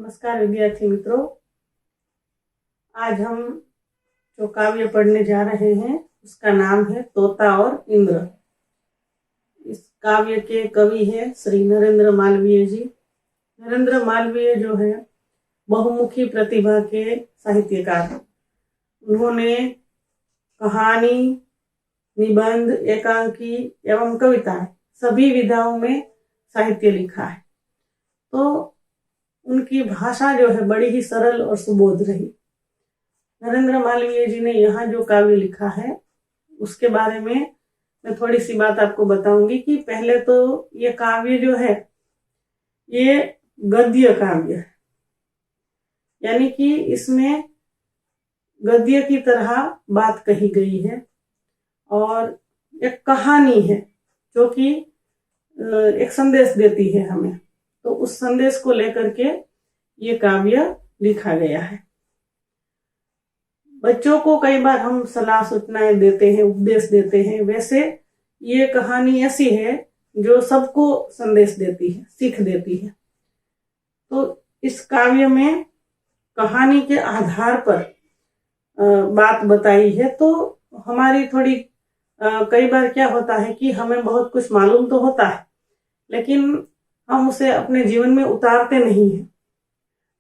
नमस्कार विद्यार्थी मित्रों, आज हम जो काव्य पढ़ने जा रहे हैं उसका नाम है तोता और इंद्र। इस काव्य के कवि है श्री नरेंद्र मालवीय जी। नरेंद्र मालवीय जो है बहुमुखी प्रतिभा के साहित्यकार हैं। उन्होंने कहानी, निबंध, एकांकी एवं कविताएं सभी विधाओं में साहित्य लिखा है। तो उनकी भाषा जो है बड़ी ही सरल और सुबोध रही। नरेंद्र मालवीय जी ने यहाँ जो काव्य लिखा है उसके बारे में मैं थोड़ी सी बात आपको बताऊंगी कि पहले तो ये काव्य जो है ये गद्य काव्य है, यानी कि इसमें गद्य की तरह बात कही गई है और एक कहानी है जो कि एक संदेश देती है हमें। तो उस संदेश को लेकर के ये काव्य लिखा गया है। बच्चों को कई बार हम सलाह सूचनाएं देते हैं, उपदेश देते हैं, वैसे ये कहानी ऐसी है जो सबको संदेश देती है, सीख देती है। तो इस काव्य में कहानी के आधार पर बात बताई है। तो हमारी थोड़ी कई बार क्या होता है कि हमें बहुत कुछ मालूम तो होता है लेकिन हम उसे अपने जीवन में उतारते नहीं हैं।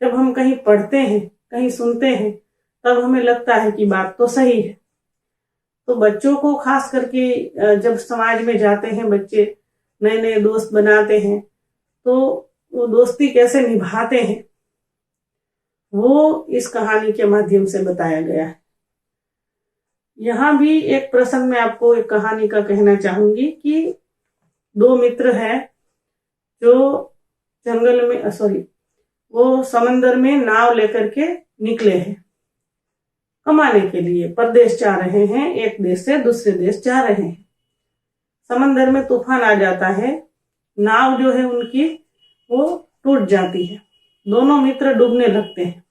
जब हम कहीं पढ़ते हैं, कहीं सुनते हैं, तब हमें लगता है कि बात तो सही है। तो बच्चों को खास करके जब समाज में जाते हैं बच्चे, नए नए दोस्त बनाते हैं, तो वो दोस्ती कैसे निभाते हैं वो इस कहानी के माध्यम से बताया गया है। यहाँ भी एक प्रसंग में आपको एक कहानी का कहना चाहूंगी कि दो मित्र हैं जो जंगल में वो समंदर में नाव लेकर के निकले हैं कमाने के लिए, परदेश जा रहे हैं, एक देश से दूसरे देश जा रहे हैं। समंदर में तूफान आ जाता है, नाव जो है उनकी वो टूट जाती है, दोनों मित्र डूबने लगते हैं।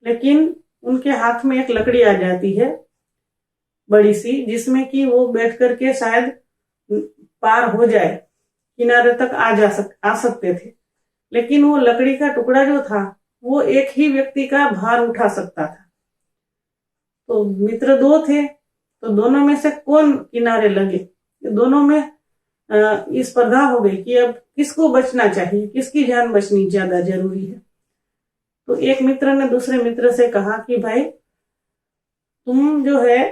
लेकिन उनके हाथ में एक लकड़ी आ जाती है बड़ी सी, जिसमें कि वो बैठ करके शायद पार हो जाए, किनारे तक आ सकते थे। लेकिन वो लकड़ी का टुकड़ा जो था वो एक ही व्यक्ति का भार उठा सकता था। तो मित्र दो थे, तो दोनों में से कौन किनारे लगे, दोनों में ये स्पर्धा हो गई कि अब किसको बचना चाहिए, किसकी जान बचनी ज्यादा जरूरी है। तो एक मित्र ने दूसरे मित्र से कहा कि भाई तुम जो है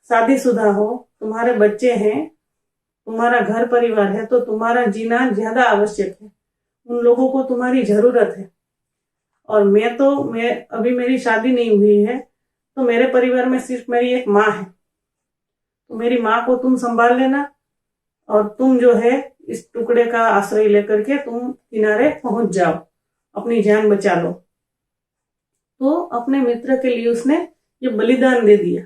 शादीशुदा हो, तुम्हारे बच्चे हैं, तुम्हारा घर परिवार है, तो तुम्हारा जीना ज्यादा आवश्यक है, उन लोगों को तुम्हारी जरूरत है। और मैं अभी मेरी शादी नहीं हुई है, तो मेरे परिवार में सिर्फ मेरी एक माँ है, तो मेरी माँ को तुम संभाल लेना और तुम जो है इस टुकड़े का आश्रय लेकर के तुम किनारे पहुंच जाओ, अपनी जान बचा लो। तो अपने मित्र के लिए उसने ये बलिदान दे दिया,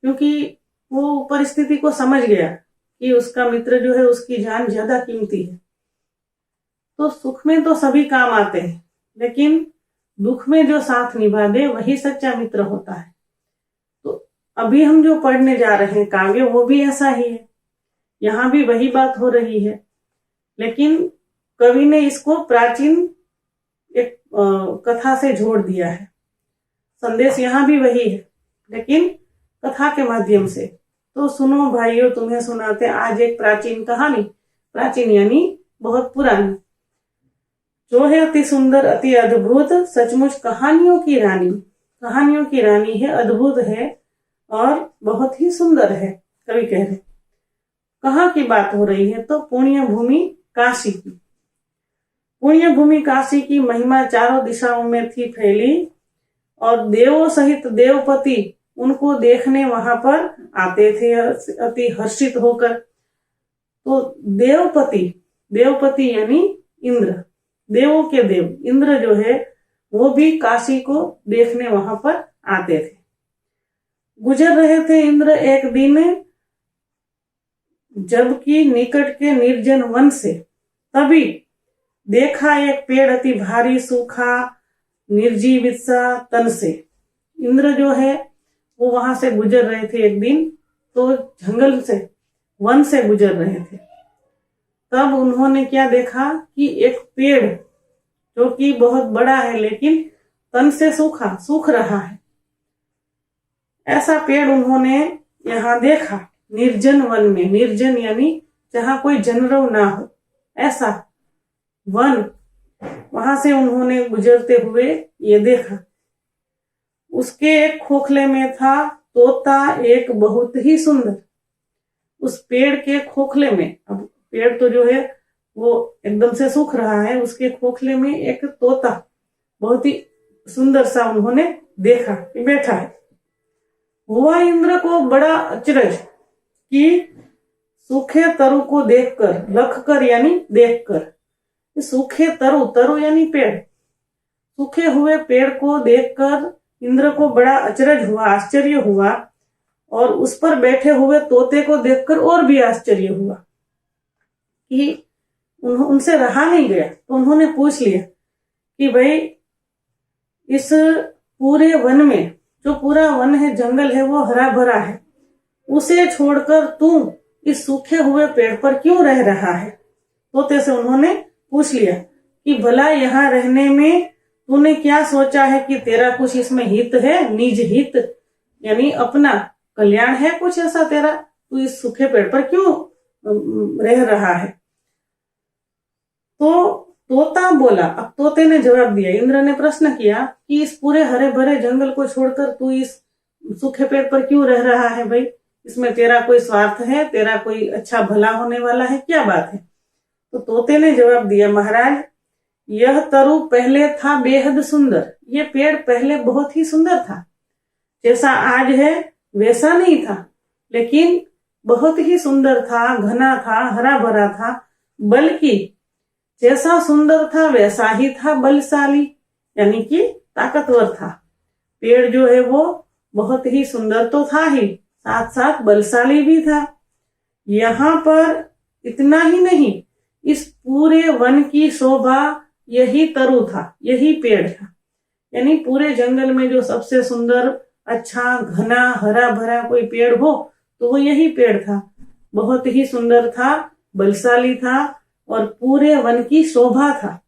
क्योंकि वो परिस्थिति को समझ गया कि उसका मित्र जो है उसकी जान ज्यादा कीमती है। तो सुख में तो सभी काम आते हैं, लेकिन दुख में जो साथ निभा दे वही सच्चा मित्र होता है। तो अभी हम जो पढ़ने जा रहे हैं काव्य वो भी ऐसा ही है, यहाँ भी वही बात हो रही है, लेकिन कवि ने इसको प्राचीन एक कथा से जोड़ दिया है। संदेश यहाँ भी वही है लेकिन कथा के माध्यम से। तो सुनो भाइयों, तुम्हें सुनाते आज एक प्राचीन कहानी, प्राचीन यानी बहुत पुरानी, जो है अति सुंदर, अति अद्भुत, सचमुच कहानियों की रानी। कहानियों की रानी है, अद्भुत है और बहुत ही सुंदर है, कवि कह रहे। कहाँ की बात हो रही है? तो पुण्य भूमि काशी की। पुण्य भूमि काशी की महिमा चारों दिशाओं में थी फैली और देवों सहित देवपति उनको देखने वहां पर आते थे अति हर्षित होकर। तो देवपति यानी इंद्र, देवों के देव इंद्र जो है वो भी काशी को देखने वहां पर आते थे। गुजर रहे थे इंद्र एक दिन जबकि निकट के निर्जन वन से, तभी देखा एक पेड़ अति भारी सूखा निर्जीवित सा तन से। इंद्र जो है वो वहां से गुजर रहे थे एक दिन, तो जंगल से, वन से गुजर रहे थे। तब उन्होंने क्या देखा कि एक पेड़ जो कि बहुत बड़ा है लेकिन तन से सूख रहा है। ऐसा पेड़ उन्होंने यहाँ देखा निर्जन वन में। निर्जन यानी जहां कोई जनरव ना हो, ऐसा वन, वहां से उन्होंने गुजरते हुए ये देखा। उसके एक खोखले में था तोता एक बहुत ही सुंदर। उस पेड़ के खोखले में, अब पेड़ तो जो है वो एकदम से सूख रहा है, उसके खोखले में एक तोता बहुत ही सुंदर सा उन्होंने देखा कि बैठा है। हुआ इंद्र को बड़ा अचरज कि सूखे तरु को देखकर, लखकर यानी देखकर, सूखे तरु यानी पेड़, सूखे हुए पेड़ को देखकर इंद्र को बड़ा अचरज हुआ, आश्चर्य हुआ। और उस पर बैठे हुए तोते को देखकर और भी आश्चर्य हुआ कि उनसे रहा नहीं गया। तो उन्होंने पूछ लिया कि भाई इस पूरे वन में, जो पूरा वन है, जंगल है, वो हरा भरा है, उसे छोड़कर तू इस सूखे हुए पेड़ पर क्यों रह रहा है? तोते से उन्होंने पूछ लिया कि भला यहाँ रहने में तूने क्या सोचा है कि तेरा कुछ इसमें हित है, निज हित यानी अपना कल्याण है कुछ ऐसा तेरा, तू इस सूखे पेड़ पर क्यों रह रहा है? तो तोता बोला, अब तोते ने जवाब दिया। इंद्र ने प्रश्न किया कि इस पूरे हरे भरे जंगल को छोड़कर तू इस सूखे पेड़ पर क्यों रह रहा है भाई? इसमें तेरा कोई स्वार्थ है, तेरा कोई अच्छा भला होने वाला है, क्या बात है? तो तोते ने जवाब दिया, महाराज यह तरु पहले था बेहद सुंदर। ये पेड़ पहले बहुत ही सुंदर था, जैसा आज है वैसा नहीं था, लेकिन बहुत ही सुंदर था, घना था, हरा भरा था, बल्कि जैसा सुंदर था वैसा ही था बलशाली, यानी कि ताकतवर था। पेड़ जो है वो बहुत ही सुंदर तो था ही, साथ साथ बलशाली भी था। यहाँ पर इतना ही नहीं, इस पूरे वन की शोभा यही तरु था, यही पेड़ था। यानी पूरे जंगल में जो सबसे सुंदर, अच्छा, घना, हरा भरा कोई पेड़ हो तो वो यही पेड़ था। बहुत ही सुंदर था, बलशाली था और पूरे वन की शोभा था।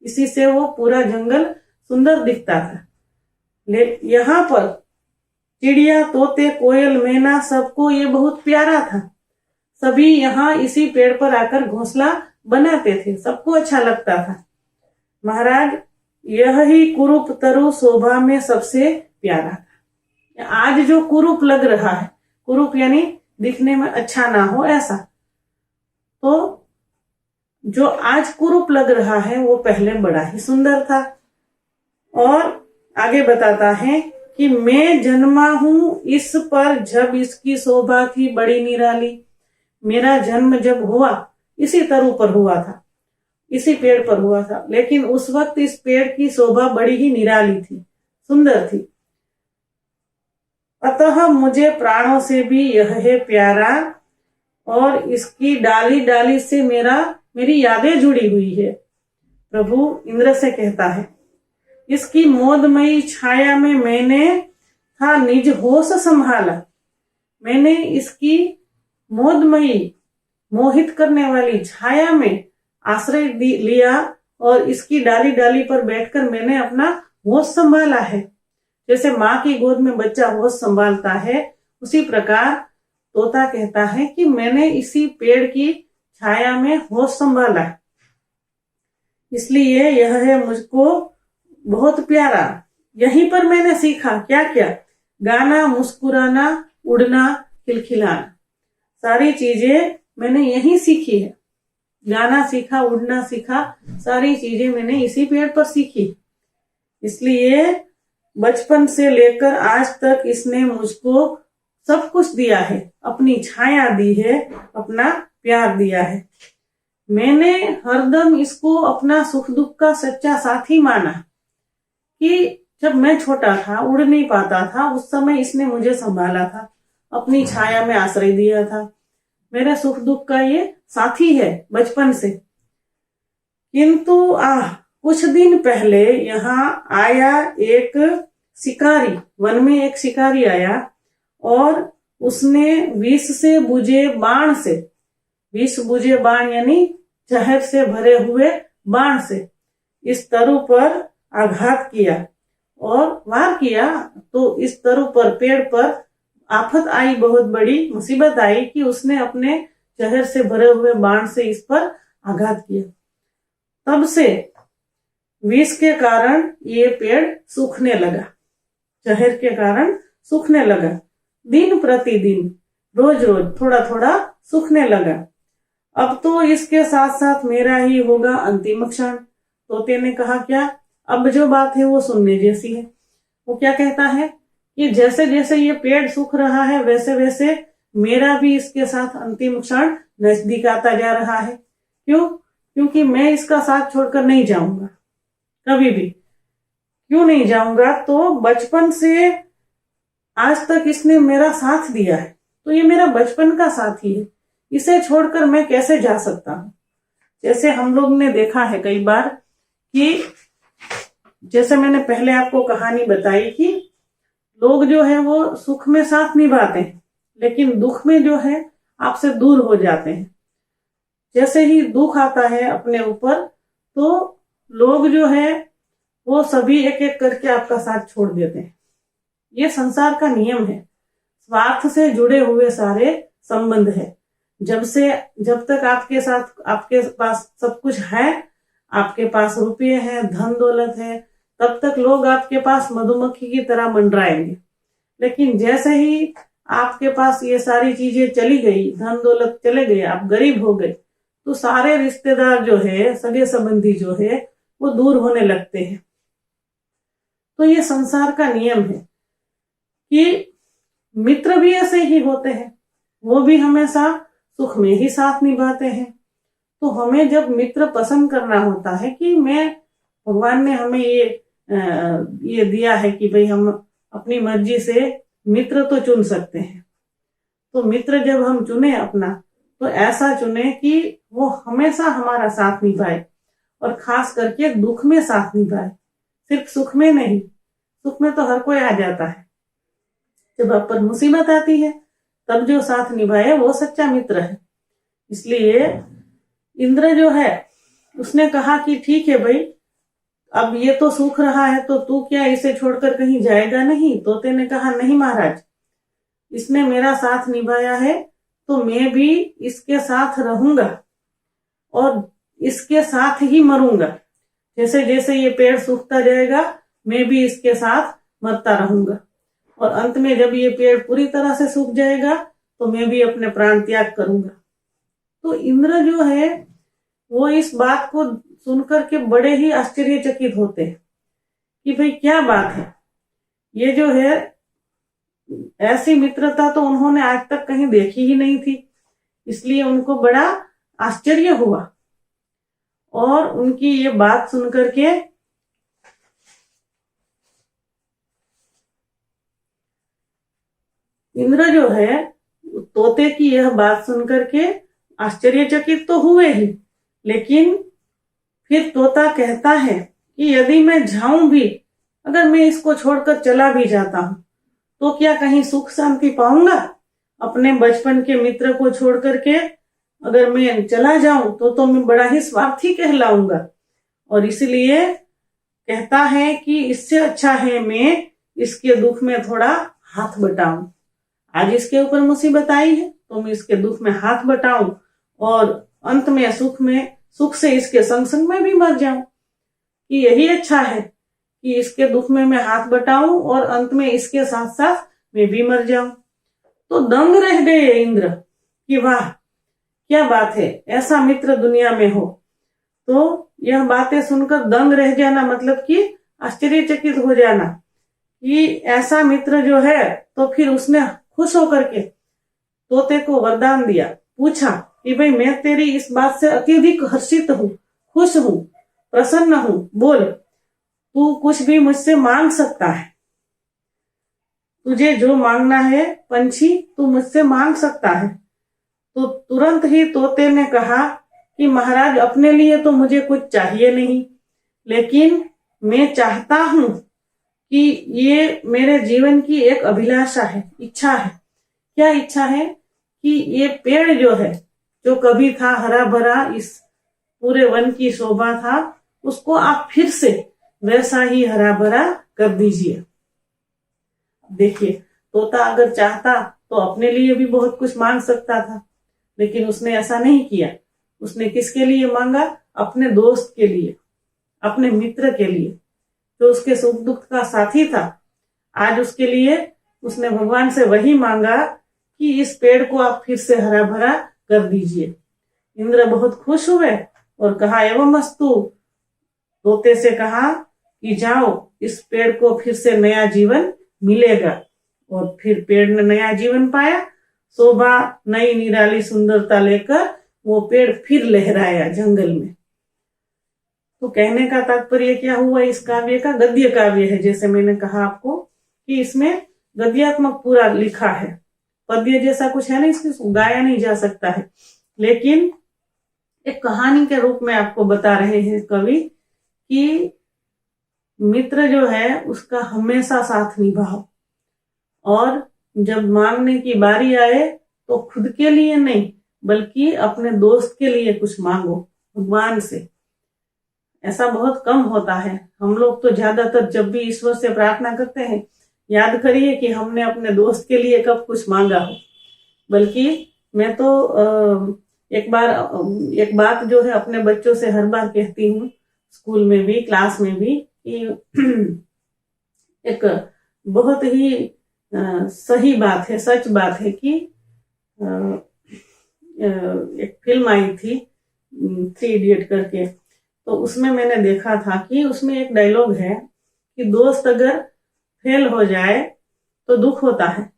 इसी से वो पूरा जंगल सुंदर दिखता था। यहाँ पर चिड़िया, तोते, कोयल, मैना, सबको ये बहुत प्यारा था। सभी यहाँ इसी पेड़ पर आकर घोंसला बनाते थे, सबको अच्छा लगता था। महाराज यह ही कुरूप तरु शोभा में सबसे प्यारा था। आज जो कुरूप लग रहा है, कुरूप यानी दिखने में अच्छा ना हो ऐसा, तो जो आज कुरूप लग रहा है वो पहले बड़ा ही सुंदर था। और आगे बताता है कि मैं जन्मा हूं इस पर जब इसकी शोभा थी बड़ी निराली। मेरा जन्म जब हुआ इसी तरु पर हुआ था, इसी पेड़ पर हुआ था, लेकिन उस वक्त इस पेड़ की शोभा बड़ी ही निराली थी, सुंदर थी। अतः मुझे प्राणों से भी यह है प्यारा, और इसकी डाली डाली से मेरी यादें जुड़ी हुई है। प्रभु इंद्र से कहता है, इसकी मोदमयी छाया में मैंने था निज होश संभाला। मैंने इसकी मोदमयी, मोहित करने वाली छाया में आश्रय लिया और इसकी डाली डाली पर बैठकर मैंने अपना होश संभाला है। जैसे माँ की गोद में बच्चा होश संभालता है, उसी प्रकार तोता कहता है कि मैंने इसी पेड़ की छाया में होश संभाला, इसलिए यह है मुझको बहुत प्यारा। यहीं पर मैंने सीखा क्या क्या? गाना, मुस्कुराना, उड़ना, खिलखिलाना, सारी चीजें मैंने यहीं सीखी है। गाना सीखा, उड़ना सीखा, सारी चीजें मैंने इसी पेड़ पर सीखी। इसलिए बचपन से लेकर आज तक इसने मुझको सब कुछ दिया है, अपनी छाया दी है, अपना प्यार दिया है। मैंने हरदम इसको अपना सुख दुख का सच्चा साथी माना कि जब मैं छोटा था, उड़ नहीं पाता था, उस समय इसने मुझे संभाला था, अपनी छाया में आश्रय दिया था। मेरे सुख दुख का ये साथी है बचपन से। किंतु कुछ दिन पहले यहाँ आया एक शिकारी, वन में एक शिकारी आया और उसने विष से बुझे बाण से, विष बुझे बाण यानी जहर से भरे हुए बाण से इस तरु पर आघात किया और वार किया, तो इस तरु पर, पेड़ पर आफत आई, बहुत बड़ी मुसीबत आई कि उसने अपने जहर से भरे हुए बाण से इस पर आघात किया। तब से विष के कारण ये पेड़ सूखने लगा, जहर के कारण सूखने लगा, दिन प्रतिदिन, रोज रोज थोड़ा थोड़ा सूखने लगा। अब तो इसके साथ साथ मेरा ही होगा अंतिम क्षण। तोते ने कहा क्या? अब जो बात है वो सुनने जैसी है। वो क्या कहता है कि जैसे जैसे ये पेड़ सूख रहा है वैसे वैसे मेरा भी इसके साथ अंतिम क्षण नजदीक आता जा रहा है। क्यों? क्योंकि मैं इसका साथ छोड़कर नहीं जाऊंगा कभी भी। क्यों नहीं जाऊंगा? तो बचपन से आज तक इसने मेरा साथ दिया है, तो ये मेरा बचपन का साथी है, इसे छोड़कर मैं कैसे जा सकता हूं। जैसे हम लोग ने देखा है कई बार कि जैसे मैंने पहले आपको कहानी बताई कि लोग जो है वो सुख में साथ निभाते हैं, लेकिन दुख में जो है आपसे दूर हो जाते हैं। जैसे ही दुख आता है अपने ऊपर, तो लोग जो है वो सभी एक एक करके आपका साथ छोड़ देते हैं। ये संसार का नियम है, स्वार्थ से जुड़े हुए सारे संबंध है। जब तक आपके पास सब कुछ है, आपके पास रुपये हैं, धन दौलत है, तब तक लोग आपके पास मधुमक्खी की तरह मंडराएंगे। लेकिन जैसे ही आपके पास ये सारी चीजें चली गई, धन दौलत चले गए, आप गरीब हो गए, तो सारे रिश्तेदार जो है, सगे संबंधी जो है, वो दूर होने लगते हैं। तो ये संसार का नियम है कि मित्र भी ऐसे ही होते हैं, वो भी हमेशा सुख में ही साथ निभाते हैं। तो हमें जब मित्र पसंद करना होता है कि भगवान ने हमें ये दिया है कि भाई हम अपनी मर्जी से मित्र तो चुन सकते हैं, तो मित्र जब हम चुने अपना, तो ऐसा चुने कि वो हमेशा हमारा साथ निभाए, और खास करके दुख में साथ निभाए, सिर्फ सुख में नहीं। सुख में तो हर कोई आ जाता है, जब आप पर मुसीबत आती है तब जो साथ निभाए वो सच्चा मित्र है। इसलिए इंद्र जो है उसने कहा कि ठीक है भाई, अब ये तो सूख रहा है, तो तू क्या इसे छोड़कर कहीं जाएगा नहीं? तोते ने कहा नहीं महाराज, इसने मेरा साथ निभाया है तो मैं भी इसके साथ रहूंगा और इसके साथ ही मरूंगा। जैसे जैसे ये पेड़ सूखता जाएगा मैं भी इसके साथ मरता रहूंगा, और अंत में जब ये पेड़ पूरी तरह से सूख जाएगा तो मैं भी अपने प्राण त्याग करूंगा। तो इंद्र जो है वो इस बात को सुनकर के बड़े ही आश्चर्यचकित होते हैं कि भाई क्या बात है, ये जो है ऐसी मित्रता तो उन्होंने आज तक कहीं देखी ही नहीं थी। इसलिए उनको बड़ा आश्चर्य हुआ, और उनकी ये बात सुनकर के इंद्र जो है तोते की यह बात सुनकर के आश्चर्यचकित तो हुए ही, लेकिन फिर तोता कहता है कि यदि मैं जाऊं भी, अगर मैं इसको छोड़कर चला भी जाता हूं, तो क्या कहीं सुख शांति पाऊंगा? अपने बचपन के मित्र को छोड़ करके अगर मैं चला जाऊं तो मैं बड़ा ही स्वार्थी कहलाऊंगा, और इसलिए कहता है कि इससे अच्छा है मैं इसके दुख में थोड़ा हाथ बटाऊं। आज इसके ऊपर मुसीबत आई है तो मैं इसके दुख में हाथ बटाऊं, और अंत में सुख से इसके संग संग में भी मर जाऊं। कि यही अच्छा है कि इसके दुख में मैं हाथ बटाऊं और अंत में इसके साथ साथ मैं भी मर जाऊं। तो दंग रह गए इंद्र कि वाह क्या बात है, ऐसा मित्र दुनिया में हो। तो यह बातें सुनकर दंग रह जाना मतलब कि आश्चर्यचकित हो जाना कि ऐसा मित्र जो है। तो फिर उसने खुश होकर के तोते को वरदान दिया, पूछा कि भाई मैं तेरी इस बात से अत्यधिक हर्षित हूँ, खुश हूँ, प्रसन्न हूँ, बोल तू कुछ भी मुझसे मांग सकता है, तुझे जो मांगना है पंछी तू मुझसे मांग सकता है। तो तुरंत ही तोते ने कहा कि महाराज अपने लिए तो मुझे कुछ चाहिए नहीं, लेकिन मैं चाहता हूं कि ये मेरे जीवन की एक अभिलाषा है, इच्छा है। क्या इच्छा है? कि ये पेड़ जो है, जो कभी था हरा भरा, इस पूरे वन की शोभा था, उसको आप फिर से वैसा ही हरा भरा कर दीजिए। देखिए, तोता अगर चाहता तो अपने लिए भी बहुत कुछ मांग सकता था, लेकिन उसने ऐसा नहीं किया। उसने किसके लिए मांगा? अपने दोस्त के लिए, अपने मित्र के लिए, जो उसके सुख दुख का साथी था। आज उसके लिए उसने भगवान से वही मांगा कि इस पेड़ को आप फिर से हरा भरा कर दीजिए। इंद्र बहुत खुश हुए और कहा एवं अस्तु। तोते से कहा कि जाओ, इस पेड़ को फिर से नया जीवन मिलेगा। और फिर पेड़ ने नया जीवन पाया। शोभा, नई निराली सुंदरता लेकर वो पेड़ फिर लहराया जंगल में। तो कहने का तात्पर्य क्या हुआ इस काव्य का? गद्य काव्य है, जैसे मैंने कहा आपको कि इसमें गद्यात्मक पूरा लिखा है। पद्य जैसा कुछ है नहीं, इसमें गाया नहीं जा सकता है, लेकिन एक कहानी के रूप में आपको बता रहे हैं कवि कि मित्र जो है उसका हमेशा साथ निभाओ, और जब मांगने की बारी आए तो खुद के लिए नहीं बल्कि अपने दोस्त के लिए कुछ मांगो भगवान से। ऐसा बहुत कम होता है। हम लोग तो ज्यादातर जब भी ईश्वर से प्रार्थना करते हैं, याद करिए कि हमने अपने दोस्त के लिए कब कुछ मांगा हो। बल्कि मैं तो एक बात जो है अपने बच्चों से हर बार कहती हूँ, स्कूल में भी क्लास में भी, कि एक बहुत ही सही बात है, सच बात है कि एक फिल्म आई थी 3 इडियट करके, तो उसमें मैंने देखा था कि उसमें एक डायलॉग है कि दोस्त अगर फेल हो जाए तो दुख होता है,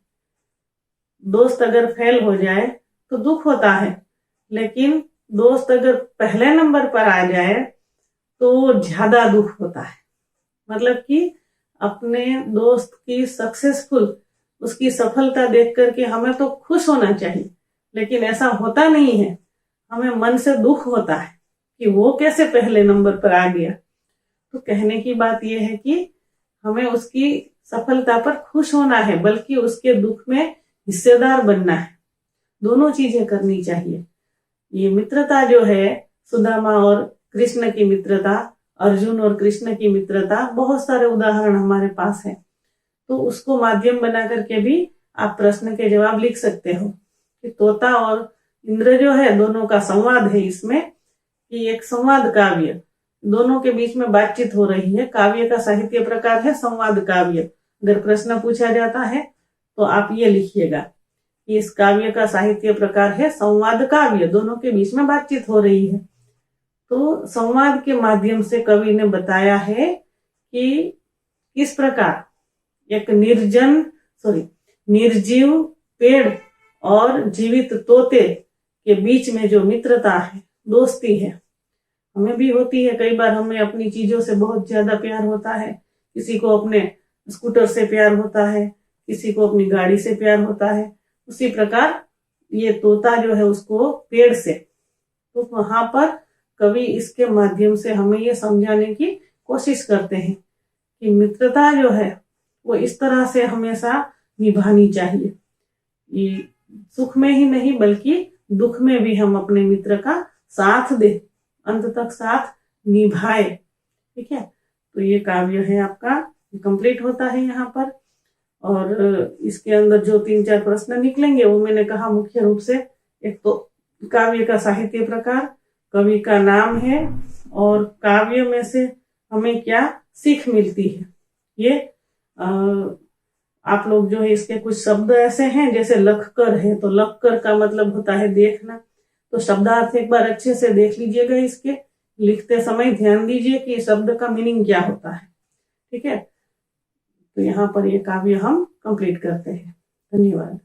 दोस्त अगर फेल हो जाए तो दुख होता है, लेकिन दोस्त अगर पहले नंबर पर आ जाए तो ज्यादा दुख होता है। मतलब कि अपने दोस्त की सक्सेसफुल, उसकी सफलता देख करके हमें तो खुश होना चाहिए, लेकिन ऐसा होता नहीं है। हमें मन से दुख होता है कि वो कैसे पहले नंबर पर आ गया। तो कहने की बात यह है कि हमें उसकी सफलता पर खुश होना है, बल्कि उसके दुख में हिस्सेदार बनना है। दोनों चीजें करनी चाहिए। ये मित्रता जो है, सुदामा और कृष्ण की मित्रता, अर्जुन और कृष्ण की मित्रता, बहुत सारे उदाहरण हमारे पास है। तो उसको माध्यम बना करके भी आप प्रश्न के जवाब लिख सकते हो कि तोता और इंद्र जो है दोनों का संवाद है इसमें, कि एक संवाद काव्य, दोनों के बीच में बातचीत हो रही है। काव्य का साहित्य प्रकार है संवाद काव्य। अगर प्रश्न पूछा जाता है तो आप ये लिखिएगा कि इस काव्य का साहित्य प्रकार है संवाद काव्य, दोनों के बीच में बातचीत हो रही है। तो संवाद के माध्यम से कवि ने बताया है कि किस प्रकार एक निर्जीव पेड़ और जीवित तोते के बीच में जो मित्रता है, दोस्ती है, हमें भी होती है। कई बार हमें अपनी चीजों से बहुत ज्यादा प्यार होता है। किसी को अपने स्कूटर से प्यार होता है, किसी को अपनी गाड़ी से प्यार होता है। उसी प्रकार ये तोता जो है उसको पेड़ से। तो वहां पर कवि इसके माध्यम से हमें ये समझाने की कोशिश करते हैं कि मित्रता जो है वो इस तरह से हमेशा निभानी चाहिए। ये सुख में ही नहीं बल्कि दुख में भी हम अपने मित्र का साथ दे, अंत तक साथ निभाए। ठीक है, तो ये काव्य है आपका, कंप्लीट होता है यहाँ पर। और इसके अंदर जो 3-4 प्रश्न निकलेंगे वो मैंने कहा मुख्य रूप से, एक तो काव्य का साहित्य प्रकार, कवि का नाम है, और काव्य में से हमें क्या सीख मिलती है। ये आप लोग जो है इसके कुछ शब्द ऐसे हैं, जैसे लखकर है, तो लखकर का मतलब होता है देखना। तो शब्दार्थ एक बार अच्छे से देख लीजिएगा, इसके लिखते समय ध्यान दीजिए कि शब्द का मीनिंग क्या होता है। ठीक है, तो यहाँ पर ये काव्य हम कंप्लीट करते हैं। धन्यवाद।